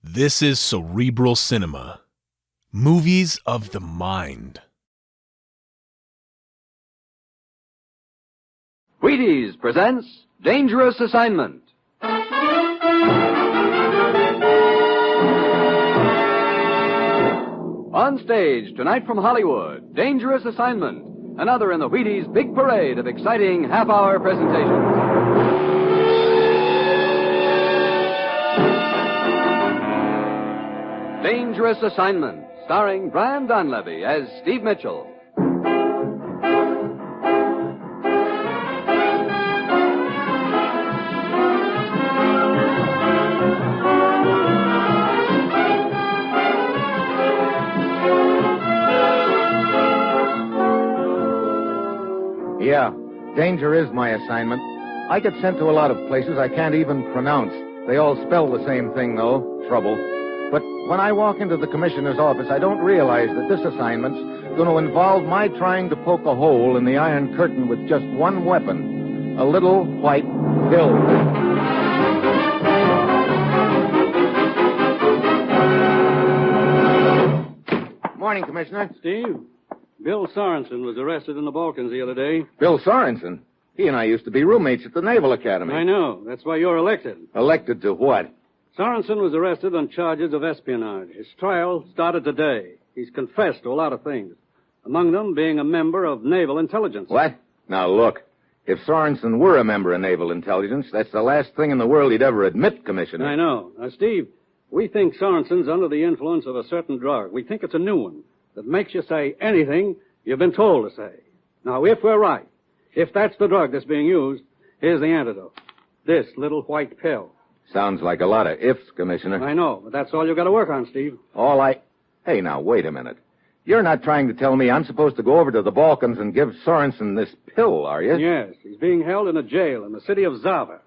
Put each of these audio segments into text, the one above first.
This is Cerebral Cinema. Movies of the mind. Wheaties presents Dangerous Assignment. On stage tonight from Hollywood, Dangerous Assignment, another in the Wheaties' big parade of exciting half-hour presentations. Dangerous Assignment, starring Brian Donlevy as Steve Mitchell. Yeah, danger is my assignment. I get sent to a lot of places I can't even pronounce. They all spell the same thing, though, trouble. But when I walk into the commissioner's office, I don't realize that this assignment's going to involve my trying to poke a hole in the Iron Curtain with just one weapon, a little white pill. Morning, Commissioner. Steve, Bill Sorensen was arrested in the Balkans the other day. Bill Sorensen? He and I used to be roommates at the Naval Academy. I know. That's why you're elected. Elected to what? Sorensen was arrested on charges of espionage. His trial started today. He's confessed to a lot of things, among them being a member of Naval Intelligence. What? Now, look, if Sorensen were a member of Naval Intelligence, that's the last thing in the world he'd ever admit, Commissioner. I know. Now, Steve, we think Sorensen's under the influence of a certain drug. We think it's a new one that makes you say anything you've been told to say. Now, if we're right, if that's the drug that's being used, here's the antidote. This little white pill. Sounds like a lot of ifs, Commissioner. I know, but that's all you've got to work on, Steve. Hey, now, wait a minute. You're not trying to tell me I'm supposed to go over to the Balkans and give Sorensen this pill, are you? Yes, he's being held in a jail in the city of Zava.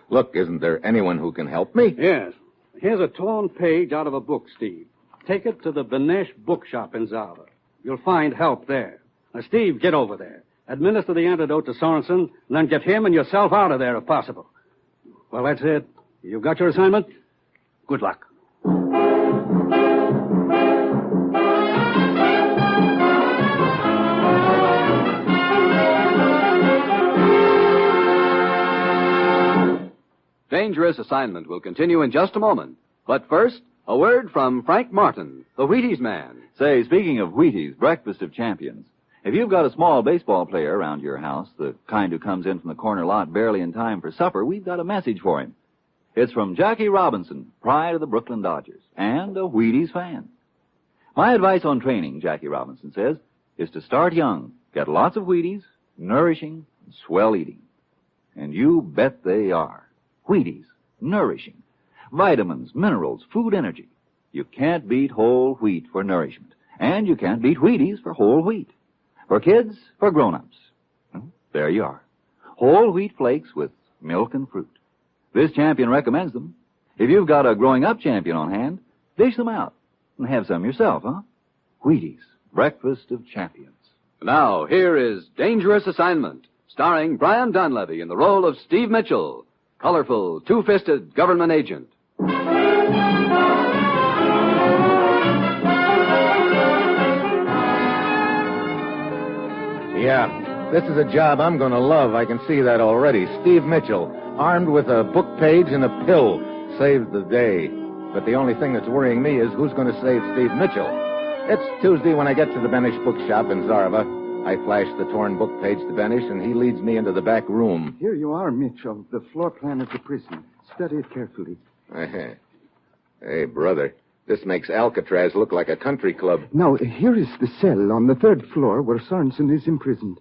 Look, isn't there anyone who can help me? Yes. Here's a torn page out of a book, Steve. Take it to the Benesh bookshop in Zava. You'll find help there. Now, Steve, get over there. Administer the antidote to Sorensen, and then get him and yourself out of there if possible. Well, that's it. You've got your assignment. Good luck. Dangerous Assignment will continue in just a moment. But first, a word from Frank Martin, the Wheaties man. Say, speaking of Wheaties, breakfast of champions, if you've got a small baseball player around your house, the kind who comes in from the corner lot barely in time for supper, we've got a message for him. It's from Jackie Robinson, pride of the Brooklyn Dodgers, and a Wheaties fan. My advice on training, Jackie Robinson says, is to start young, get lots of Wheaties, nourishing, and swell eating. And you bet they are. Wheaties, nourishing. Vitamins, minerals, food energy. You can't beat whole wheat for nourishment. And you can't beat Wheaties for whole wheat. For kids, for grown-ups. Well, there you are. Whole wheat flakes with milk and fruit. This champion recommends them. If you've got a growing-up champion on hand, dish them out and have some yourself, huh? Wheaties, breakfast of champions. Now, here is Dangerous Assignment, starring Brian Donlevy in the role of Steve Mitchell, colorful, two-fisted government agent. Yeah, this is a job I'm going to love. I can see that already. Steve Mitchell, armed with a book page and a pill, saves the day. But the only thing that's worrying me is who's going to save Steve Mitchell. It's Tuesday when I get to the Benesh bookshop in Zava. I flash the torn book page to Benesh, and he leads me into the back room. Here you are, Mitchell, the floor plan of the prison. Study it carefully. Hey, brother, this makes Alcatraz look like a country club. Now, here is the cell on the third floor where Sorensen is imprisoned.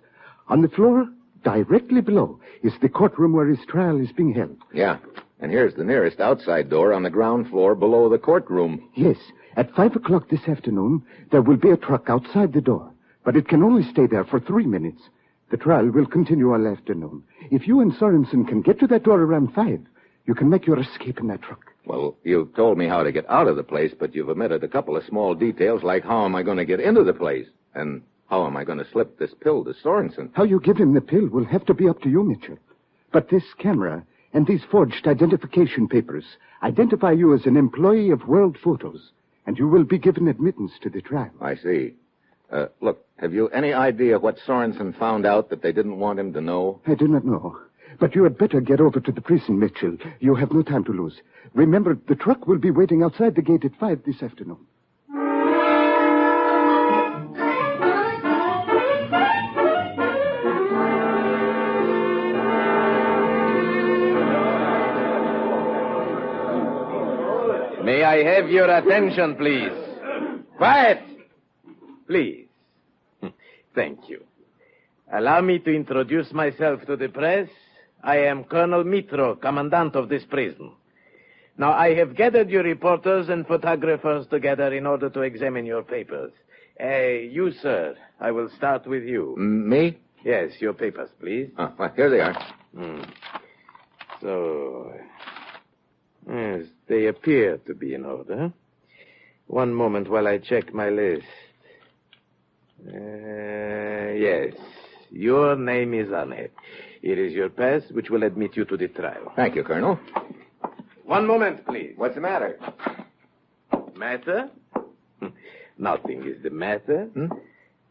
On the floor, directly below, is the courtroom where his trial is being held. Yeah, and here's the nearest outside door on the ground floor below the courtroom. Yes, at 5 o'clock this afternoon, there will be a truck outside the door. But it can only stay there for 3 minutes. The trial will continue all afternoon. If you and Sorensen can get to that door around 5, you can make your escape in that truck. Well, you've told me how to get out of the place, but you've omitted a couple of small details, like how am I going to get into the place? And how am I going to slip this pill to Sorensen? How you give him the pill will have to be up to you, Mitchell. But this camera And these forged identification papers identify you as an employee of World Photos, and you will be given admittance to the trial. I see. Look, have you any idea what Sorensen found out that they didn't want him to know? I do not know. But you had better get over to the prison, Mitchell. You have no time to lose. Remember, the truck will be waiting outside the gate at 5 this afternoon. May I have your attention, please? Quiet! Please. Thank you. Allow me to introduce myself to the press. I am Colonel Mitro, commandant of this prison. Now, I have gathered your reporters and photographers together in order to examine your papers. You, sir, I will start with you. Me? Yes, your papers, please. Well, here they are. So, yes, they appear to be in order. One moment while I check my list. Yes, your name is on it. Here is your pass, which will admit you to the trial. Thank you, Colonel. One moment, please. What's the matter? Matter? Nothing is the matter.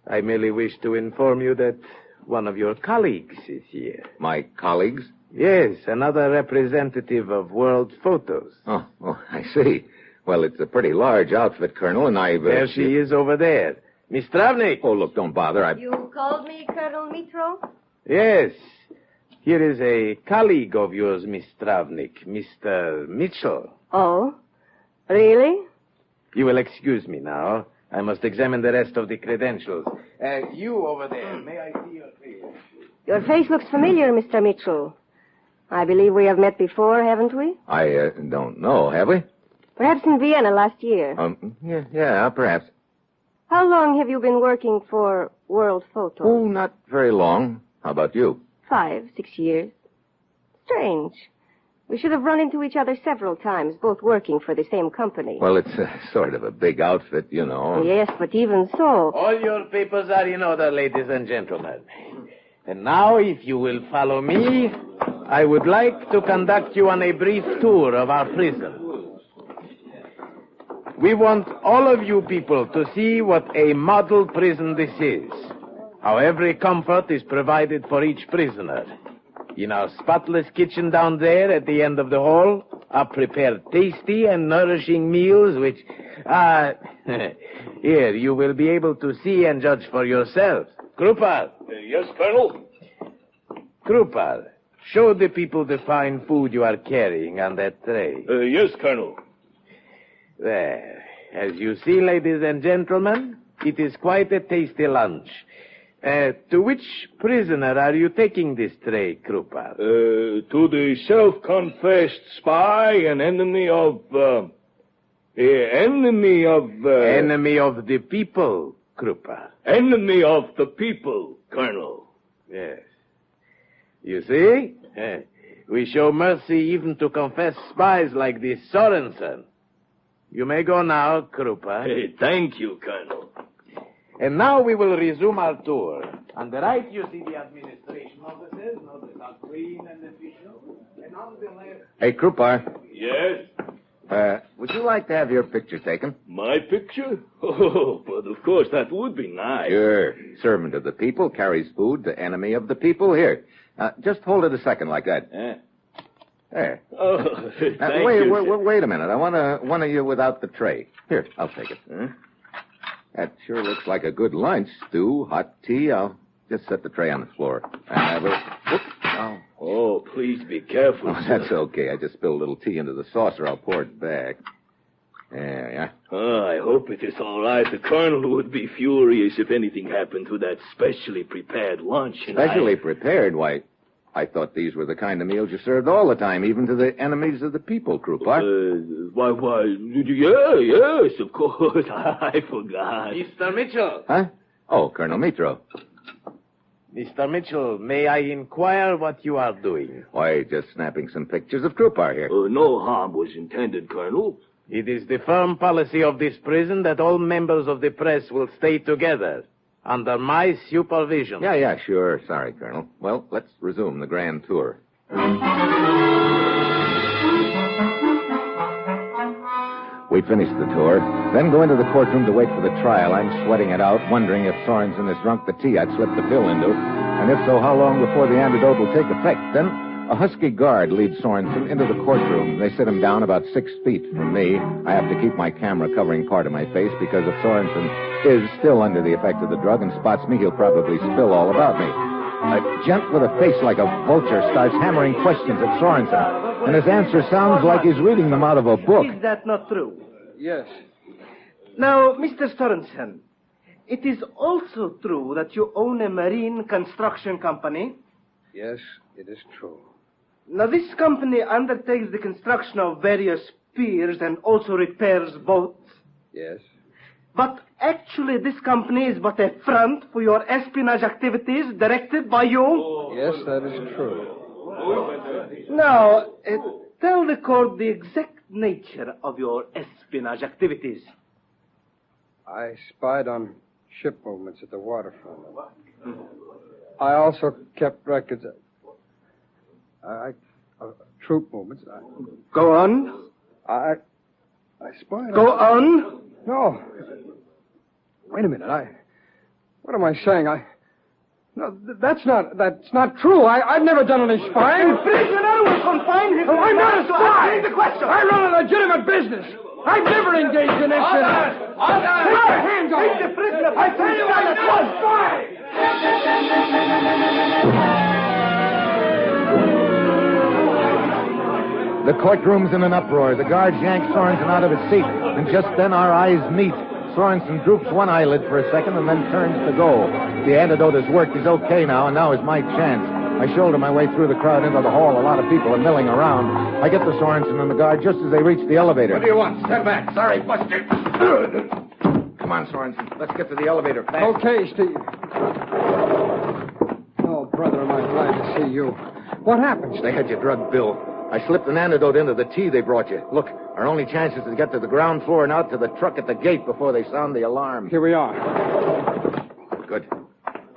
I merely wish to inform you that one of your colleagues is here. My colleagues? Yes, another representative of World Photos. Oh, I see. Well, it's a pretty large outfit, Colonel, and I've... There she is over there. Miss Travnik. Oh, look, don't bother. You called me Colonel Mitro? Yes. Here is a colleague of yours, Miss Travnik, Mr. Mitchell. Oh, really? You will excuse me now. I must examine the rest of the credentials. You over there, may I see your face? Your face looks familiar, Mr. Mitchell. I believe we have met before, haven't we? I don't know, have we? Perhaps in Vienna last year. Yeah, perhaps. How long have you been working for World Photo? Oh, not very long. How about you? 5, 6 years. Strange. We should have run into each other several times, both working for the same company. Well, it's sort of a big outfit, you know. Yes, but even so... All your papers are in order, ladies and gentlemen. And now, if you will follow me, I would like to conduct you on a brief tour of our prison. We want all of you people to see what a model prison this is. How every comfort is provided for each prisoner. In our spotless kitchen down there at the end of the hall are prepared tasty and nourishing meals which here, you will be able to see and judge for yourself. Krupal. Yes, Colonel? Krupal, show the people the fine food you are carrying on that tray. Yes, Colonel. There. As you see, ladies and gentlemen, it is quite a tasty lunch. To which prisoner are you taking this tray, Krupal? To the self-confessed spy and enemy of Enemy of the people, Krupal. Enemy of the people, Colonel. Yes. You see? We show mercy even to confessed spies like this Sorensen. You may go now, Krupa. Thank you, Colonel. And now we will resume our tour. On the right, you see the administration offices. Notice how clean and official. And on the left... Hey, Krupar. Yes? Would you like to have your picture taken? My picture? Oh, but of course, that would be nice. Sure. Servant of the people, carries food to enemy of the people. Here. Just hold it a second like that. There. Oh, thank you. Wait a minute. I want one of you without the tray. Here, I'll take it. That sure looks like a good lunch. Stew, hot tea. I'll just set the tray on the floor. Oh, please be careful, Oh, that's okay. I just spilled a little tea into the saucer. I'll pour it back. There, yeah. Oh, I hope it is all right. The colonel would be furious if anything happened to that specially prepared lunch. Specially prepared? Why, I thought these were the kind of meals you served all the time, even to the enemies of the people, Krupar. Yes, of course. I forgot. Mr. Mitchell. Huh? Oh, Colonel Mitro. Mr. Mitchell, may I inquire what you are doing? Why, just snapping some pictures of Krupar here. No harm was intended, Colonel. It is the firm policy of this prison that all members of the press will stay together, under my supervision. Yeah, sure. Sorry, Colonel. Well, let's resume the grand tour. We finished the tour, then go into the courtroom to wait for the trial. I'm sweating it out, wondering if Sorensen has drunk the tea I'd slipped the pill into, and if so, how long before the antidote will take effect. Then a husky guard leads Sorensen into the courtroom. They sit him down about 6 feet from me. I have to keep my camera covering part of my face because if Sorensen is still under the effect of the drug and spots me, he'll probably spill all about me. A gent with a face like a vulture starts hammering questions at Sorensen, and his answer sounds like he's reading them out of a book. Is that not true? Yes. Now, Mr. Sorensen, it is also true that you own a marine construction company. Yes, it is true. Now, this company undertakes the construction of various piers and also repairs boats. Yes. But actually, this company is but a front for your espionage activities directed by you. Yes, that is true. Now, tell the court the exact nature of your espionage activities. I spied on ship movements at the waterfront. I also kept records of troop movements. Go on. I spied Go on... on. No. Wait a minute. What am I saying? No, that's not true. I've never done any spying. The prisoner will confine his... Oh, I'm not a spy. The question. I run a legitimate business. I've never engaged in espionage. Take your hands off. Take the prisoner. I tell you, I'm not a spy. The courtroom's in an uproar. The guards yank Sorensen out of his seat, and just then our eyes meet. Sorensen droops one eyelid for a second and then turns to go. The antidote has worked. He's okay now, and now is my chance. I shoulder my way through the crowd into the hall. A lot of people are milling around. I get to Sorensen and the guard just as they reach the elevator. What do you want? Stand back. Sorry, Buster. Come on, Sorensen. Let's get to the elevator fast. Okay, Steve. Oh, brother, am I glad to see you. What happened? They had you drugged, Bill. I slipped an antidote into the tea they brought you. Look, our only chance is to get to the ground floor and out to the truck at the gate before they sound the alarm. Here we are. Good.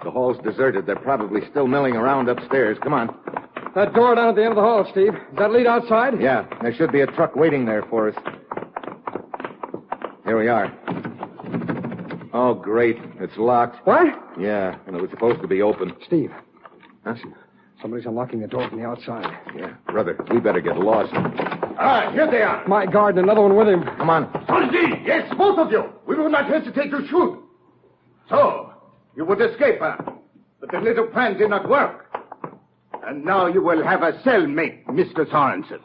The hall's deserted. They're probably still milling around upstairs. Come on. That door down at the end of the hall, Steve. Does that lead outside? Yeah, there should be a truck waiting there for us. Here we are. Oh, great. It's locked. What? Yeah, and it was supposed to be open. Steve. Huh? Somebody's unlocking the door from the outside. Yeah, brother, we better get lost. Ah, here they are. My guard and another one with him. Come on. Sonji! Yes, both of you. We will not hesitate to shoot. So, you would escape, huh? But the little plan did not work. And now you will have a cellmate, Mr. Sorensen.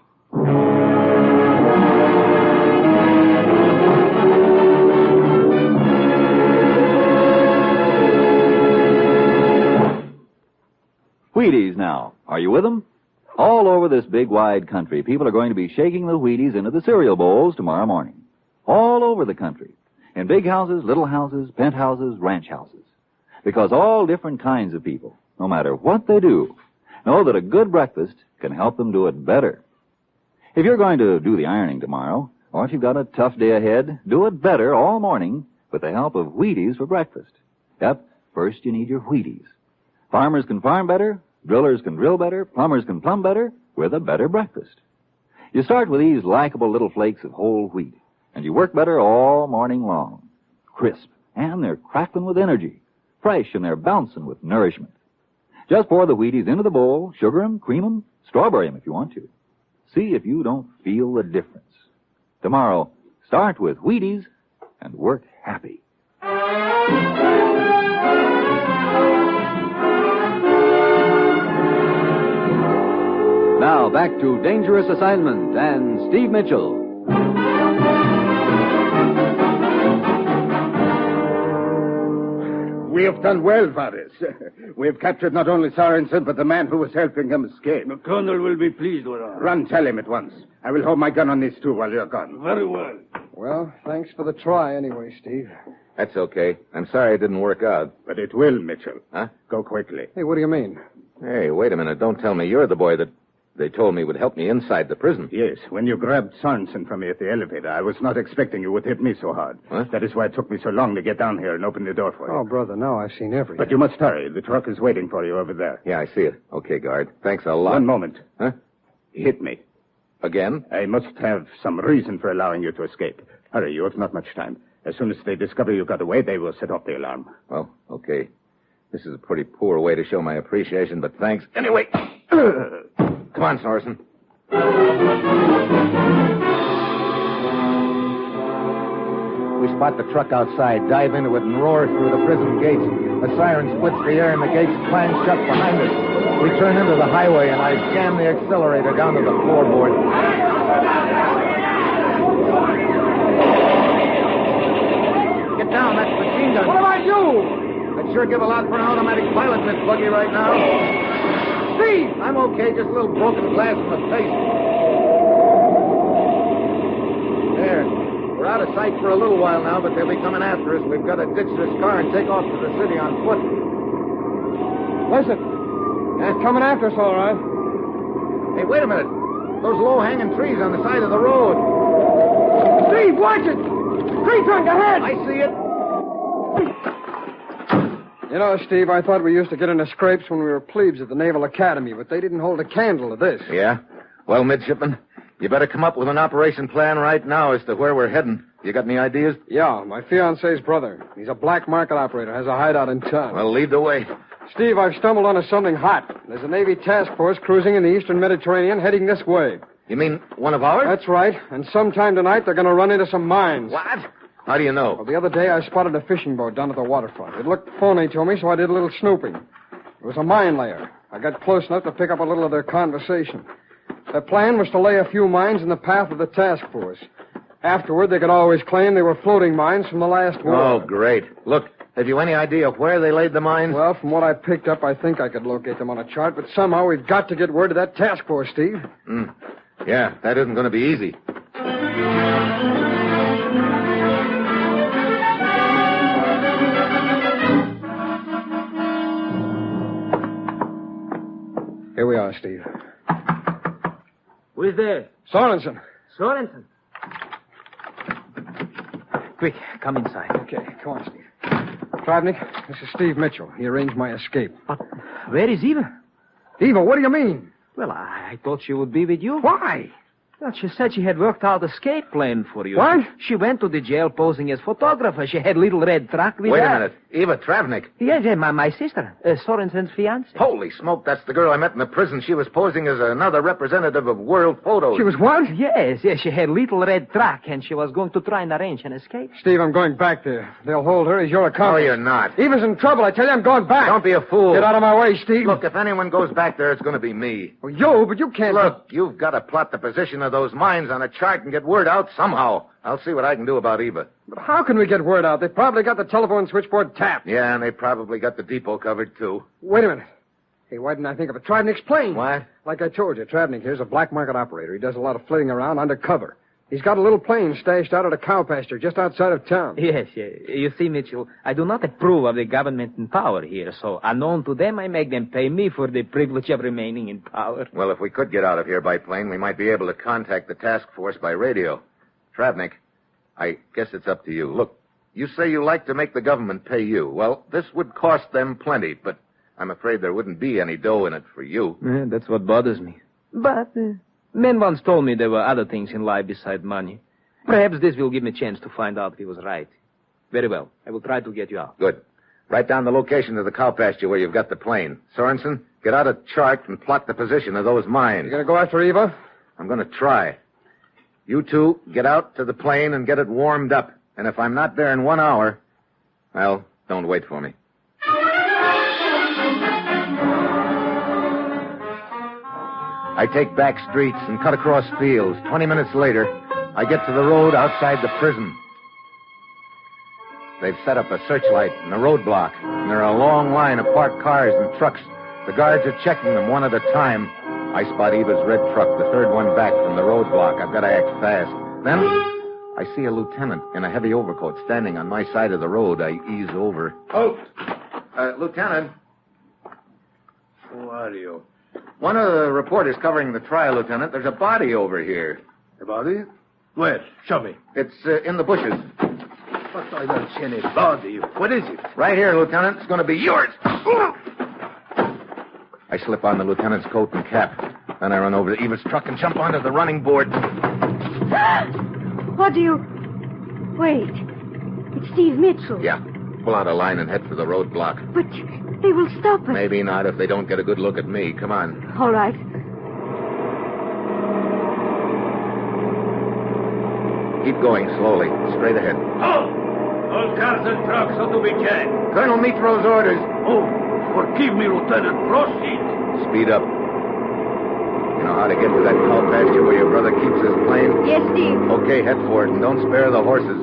Wheaties now. Are you with them? All over this big, wide country, people are going to be shaking the Wheaties into the cereal bowls tomorrow morning. All over the country. In big houses, little houses, penthouses, ranch houses. Because all different kinds of people, no matter what they do, know that a good breakfast can help them do it better. If you're going to do the ironing tomorrow, or if you've got a tough day ahead, do it better all morning with the help of Wheaties for breakfast. Yep, first you need your Wheaties. Farmers can farm better, drillers can drill better, plumbers can plumb better with a better breakfast. You start with these likable little flakes of whole wheat, and you work better all morning long. Crisp, and they're crackling with energy. Fresh, and they're bouncing with nourishment. Just pour the Wheaties into the bowl, sugar 'em, cream 'em, strawberry 'em if you want to. See if you don't feel the difference. Tomorrow, start with Wheaties and work happy. Now back to Dangerous Assignment and Steve Mitchell. We have done well, Varys. We have captured not only Sorensen, but the man who was helping him escape. The colonel will be pleased with us. Run, tell him at once. I will hold my gun on these two while you're gone. Very well. Well, thanks for the try anyway, Steve. That's okay. I'm sorry it didn't work out. But it will, Mitchell. Huh? Go quickly. Hey, what do you mean? Hey, wait a minute. Don't tell me you're the boy that... they told me would help me inside the prison. Yes, when you grabbed Sorensen from me at the elevator, I was not expecting you would hit me so hard. What? That is why it took me so long to get down here and open the door for you. Oh, brother, now I've seen everything. But you must hurry. The truck is waiting for you over there. Yeah, I see it. Okay, guard. Thanks a lot. One moment. Huh? Hit me. Again? I must have some reason for allowing you to escape. Hurry, you have not much time. As soon as they discover you got away, they will set off the alarm. Well, okay. This is a pretty poor way to show my appreciation, but thanks. Anyway, come on, Sorensen. We spot the truck outside, dive into it, and roar through the prison gates. A siren splits the air, and the gates clang shut behind us. We turn into the highway, and I jam the accelerator down to the floorboard. Get down, that's machine gun. What do I do? I'd sure give a lot for an automatic pilot in this buggy right now. Steve! I'm okay, just a little broken glass in the face. There. We're out of sight for a little while now, but they'll be coming after us. We've got to ditch this car and take off to the city on foot. Listen, they're coming after us, all right. Hey, wait a minute. Those low-hanging trees on the side of the road. Steve, watch it! Tree trunk ahead! I see it. You know, Steve, I thought we used to get into scrapes when we were plebes at the Naval Academy, but they didn't hold a candle to this. Yeah? Well, midshipman, you better come up with an operation plan right now as to where we're heading. You got any ideas? Yeah, my fiance's brother. He's a black market operator, has a hideout in town. Well, lead the way. Steve, I've stumbled onto something hot. There's a Navy task force cruising in the eastern Mediterranean heading this way. You mean one of ours? That's right. And sometime tonight they're going to run into some mines. What? How do you know? Well, the other day I spotted a fishing boat down at the waterfront. It looked phony to me, so I did a little snooping. It was a mine layer. I got close enough to pick up a little of their conversation. Their plan was to lay a few mines in the path of the task force. Afterward, they could always claim they were floating mines from the last war. Oh, great. Look, have you any idea where they laid the mines? Well, from what I picked up, I think I could locate them on a chart, but somehow we've got to get word to that task force, Steve. Yeah, that isn't going to be easy. Here we are, Steve. Who is there? Sorensen. Sorensen. Quick, come inside. Okay, come on, Steve. Travnik, this is Steve Mitchell. He arranged my escape. But where is Eva? Eva, what do you mean? Well, I thought she would be with you. Why? Well, she said she had worked out escape plan for you. What? She went to the jail posing as photographer. She had little red truck with her. Wait a minute. Eva Travnik. Yes, my sister, Sorensen's fiancée. Holy smoke, that's the girl I met in the prison. She was posing as another representative of World Photos. She was what? Yes, she had little red truck, and she was going to try and arrange an escape. Steve, I'm going back there. They'll hold her as your accomplice. No, you're not. Eva's in trouble. I tell you, I'm going back. Don't be a fool. Get out of my way, Steve. Look, if anyone goes back there, it's going to be me. Well, you, but you can't... Look, you've got to plot the position of those mines on a chart and get word out somehow. I'll see what I can do about Eva. But how can we get word out? They probably got the telephone switchboard tapped. Yeah, and they probably got the depot covered, too. Wait a minute. Hey, why didn't I think of it? Travnik's plane. What? Like I told you, Travnik here's a black market operator. He does a lot of flitting around undercover. He's got a little plane stashed out at a cow pasture just outside of town. Yes. You see, Mitchell, I do not approve of the government in power here, so unknown to them, I make them pay me for the privilege of remaining in power. Well, if we could get out of here by plane, we might be able to contact the task force by radio. Travnik, I guess it's up to you. Look, you say you like to make the government pay you. Well, this would cost them plenty, but I'm afraid there wouldn't be any dough in it for you. Yeah, that's what bothers me. But men once told me there were other things in life beside money. Perhaps this will give me a chance to find out if he was right. Very well. I will try to get you out. Good. Write down the location of the cow pasture where you've got the plane. Sorensen, get out a chart and plot the position of those mines. You gonna go after Eva? I'm going to try. You two, get out to the plane and get it warmed up. And if I'm not there in 1 hour, well, don't wait for me. I take back streets and cut across fields. 20 minutes later, I get to the road outside the prison. They've set up a searchlight and a roadblock, and there are a long line of parked cars and trucks. The guards are checking them one at a time. I spot Eva's red truck, the third one back from the roadblock. I've got to act fast. Then I see a lieutenant in a heavy overcoat standing on my side of the road. I ease over. Halt! Lieutenant. Who are you? One of the reporters covering the trial, Lieutenant. There's a body over here. A body? Where? Show me. It's in the bushes. But I don't see any body. What is it? Right here, Lieutenant. It's going to be yours. I slip on the lieutenant's coat and cap. Then I run over to Eva's truck and jump onto the running board. What do you... Wait. It's Steve Mitchell. Yeah. Pull out a line and head for the roadblock. But they will stop us. Maybe not if they don't get a good look at me. Come on. All right. Keep going slowly. Straight ahead. Oh! All cars and trucks ought to be jammed. Colonel Mitro's orders. Oh, forgive me, Lieutenant. Proceed. Speed up. You know how to get to that cow pasture where your brother keeps his plane? Yes, Steve. Okay, head for it, and don't spare the horses.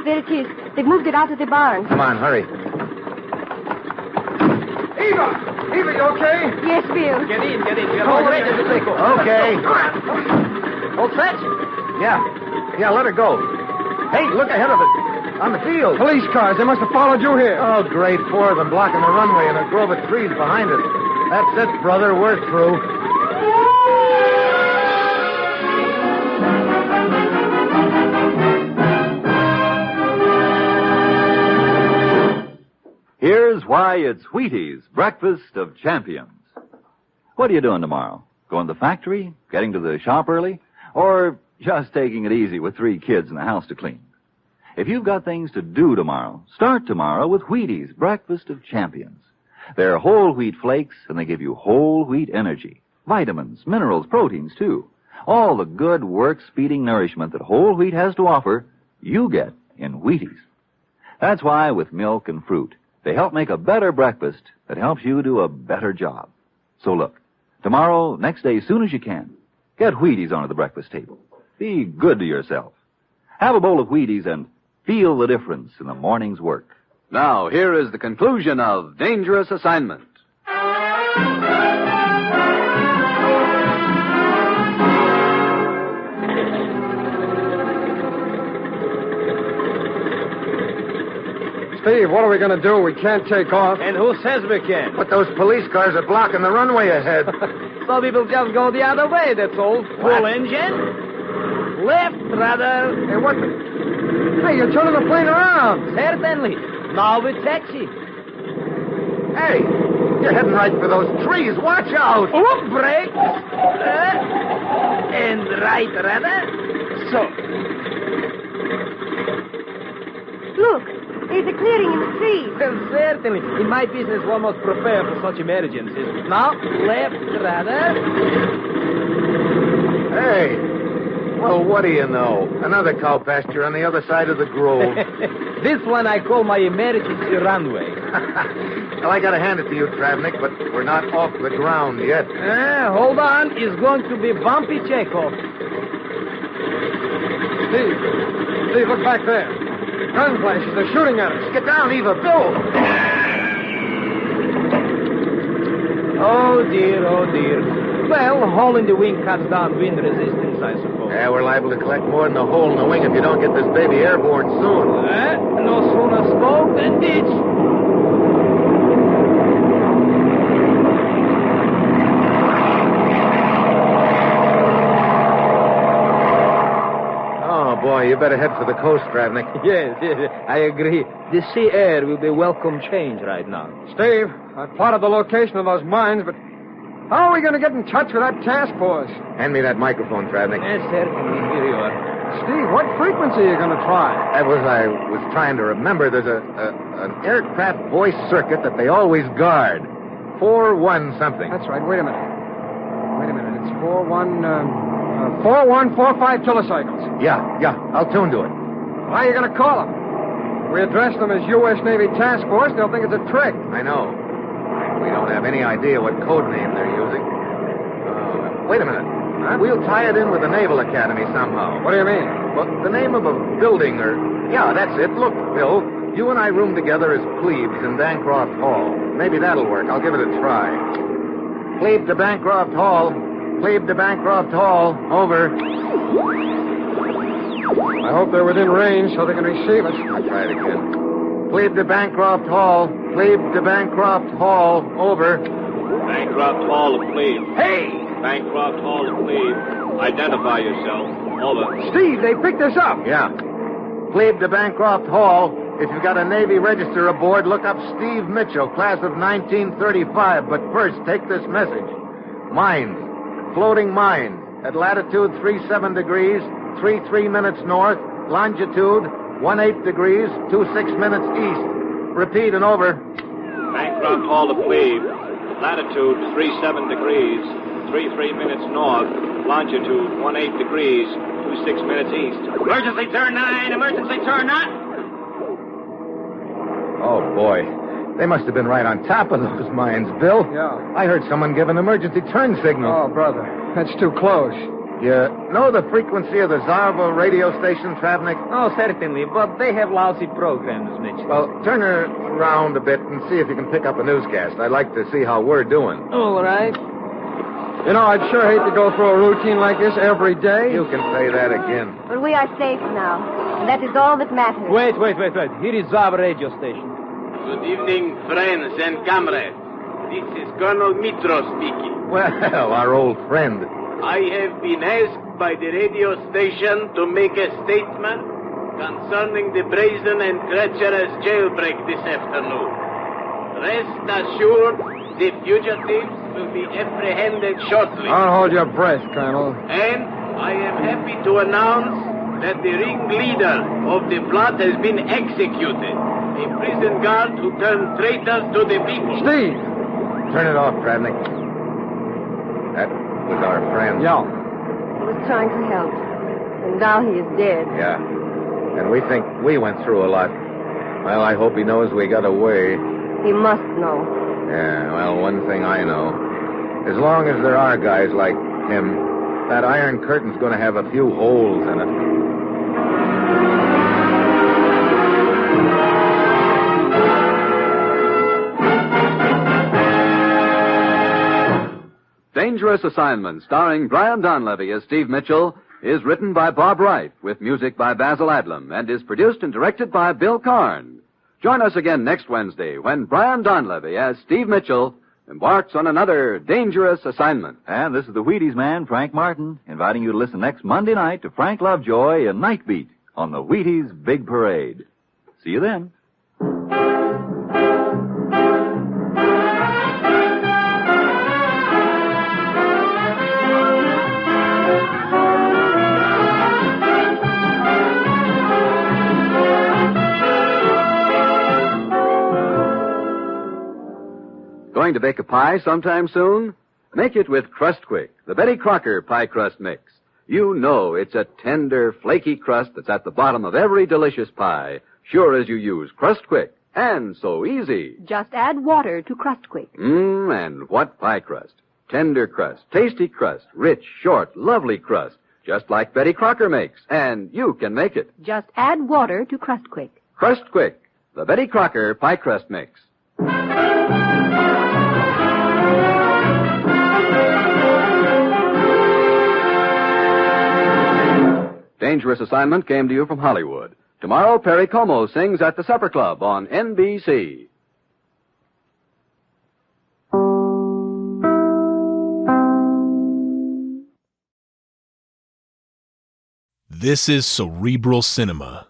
There it is. They've moved it out of the barn. Come on, hurry. Eva! Eva, you okay? Yes, Bill. Get in. We are all ready to take off. Okay. All set? Yeah, let her go. Hey, look ahead of us. On the field. Police cars. They must have followed you here. Oh, great. 4 of them blocking the runway and a grove of trees behind us. That's it, brother. We're through. Here's why it's Wheaties, breakfast of champions. What are you doing tomorrow? Going to the factory? Getting to the shop early? Or just taking it easy with 3 kids and the house to clean? If you've got things to do tomorrow, start tomorrow with Wheaties, breakfast of champions. They're whole wheat flakes, and they give you whole wheat energy. Vitamins, minerals, proteins, too. All the good, work-speeding nourishment that whole wheat has to offer, you get in Wheaties. That's why with milk and fruit, they help make a better breakfast that helps you do a better job. So look, tomorrow, next day, as soon as you can, get Wheaties onto the breakfast table. Be good to yourself. Have a bowl of Wheaties and feel the difference in the morning's work. Now, here is the conclusion of Dangerous Assignment. Steve, what are we going to do? We can't take off. And who says we can? But those police cars are blocking the runway ahead. So we will just go the other way, that's all. Full engine. Left, rather. Hey, what the... Hey, you're turning the plane around. Certainly. Now we taxi. Hey, you're heading right for those trees. Watch out. Oh, brake. And right, rather. So. Look, there's a clearing in the trees. Certainly. In my business, one must prepare for such emergencies. Now, left, rather. Hey. Well, what do you know? Another cow pasture on the other side of the grove. This one I call my emergency runway. Well, I gotta hand it to you, Travnik, but we're not off the ground yet. Hold on. It's going to be bumpy takeoff. Steve, look back there. Gun flashes. They're shooting at us. Get down, Eva. Bill. Oh, dear. Well, hole in the wing cuts down wind resistance, I suppose. Yeah, we're liable to collect more than a hole in the wing if you don't get this baby airborne soon. No sooner spoke than did. Oh, boy, you better head for the coast, Travnik. Yes, I agree. The sea air will be a welcome change right now. Steve, I plotted the location of those mines, but how are we going to get in touch with that task force? Hand me that microphone, Travnik. Yes, certainly. Here you are. Steve, what frequency are you going to try? I was trying to remember. There's an aircraft voice circuit that they always guard. 4-1 something. That's right. Wait a minute. It's 4145 kilocycles. Yeah. I'll tune to it. How are you going to call them? If we address them as U.S. Navy Task Force, they'll think it's a trick. I know. We don't have any idea what code name they're using. Wait a minute. Huh? We'll tie it in with the Naval Academy somehow. What do you mean? Well, the name of a building or... Yeah, that's it. Look, Bill, you and I room together as plebes in Bancroft Hall. Maybe that'll work. I'll give it a try. Plebe to Bancroft Hall. Plebe to Bancroft Hall. Over. I hope they're within range so they can receive us. I'll try it again. Plebe to Bancroft Hall. Plebe to Bancroft Hall. Over. Bancroft Hall of Plebe. Hey! Bancroft Hall of Plebe. Identify yourself. Over. Steve, they picked us up. Yeah. Plebe to Bancroft Hall. If you've got a Navy register aboard, look up Steve Mitchell, class of 1935. But first, take this message. Mines. Floating mines. At latitude 37 degrees, 33 minutes north. Longitude 18 degrees, 26 minutes east. Repeat and over. Bancroft Hall of Plebe. Latitude 37 degrees, 33 minutes north. Longitude 18 degrees, 26 minutes east. Emergency turn 9, emergency turn 9. Oh, boy. They must have been right on top of those mines, Bill. Yeah. I heard someone give an emergency turn signal. Oh, brother. That's too close. You know the frequency of the Zava radio station, Travnik? Oh, certainly, but they have lousy programs, Mitch. Well, turn her around a bit and see if you can pick up a newscast. I'd like to see how we're doing. All right. You know, I'd sure hate to go through a routine like this every day. You can say that again. But we are safe now. And that is all that matters. Wait. Here is Zava radio station. Good evening, friends and comrades. This is Colonel Mitro speaking. Well, our old friend. I have been asked by the radio station to make a statement concerning the brazen and treacherous jailbreak this afternoon. Rest assured, the fugitives will be apprehended shortly. Don't hold your breath, Colonel. And I am happy to announce that the ringleader of the plot has been executed. A prison guard who turned traitor to the people. Steve! Turn it off, Travnik. That was our friend. Yeah. He was trying to help. And now he is dead. Yeah. And we think we went through a lot. Well, I hope he knows we got away. He must know. Yeah, well, one thing I know. As long as there are guys like him, that Iron Curtain's going to have a few holes in it. Dangerous Assignment, starring Brian Donlevy as Steve Mitchell, is written by Bob Wright, with music by Basil Adlam, and is produced and directed by Bill Karn. Join us again next Wednesday when Brian Donlevy as Steve Mitchell embarks on another dangerous assignment. And this is the Wheaties man, Frank Martin, inviting you to listen next Monday night to Frank Lovejoy in Night Beat on the Wheaties Big Parade. See you then. Going to bake a pie sometime soon? Make it with Crust Quick, the Betty Crocker pie crust mix. You know it's a tender, flaky crust that's at the bottom of every delicious pie, sure as you use Crust Quick. And so easy. Just add water to Crust Quick. And what pie crust? Tender crust, tasty crust, rich, short, lovely crust, just like Betty Crocker makes. And you can make it. Just add water to Crust Quick. Crust Quick, the Betty Crocker pie crust mix. Dangerous Assignment came to you from Hollywood. Tomorrow, Perry Como sings at the Supper Club on NBC. This is Cerebral Cinema.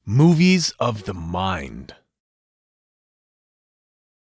Movies of the mind.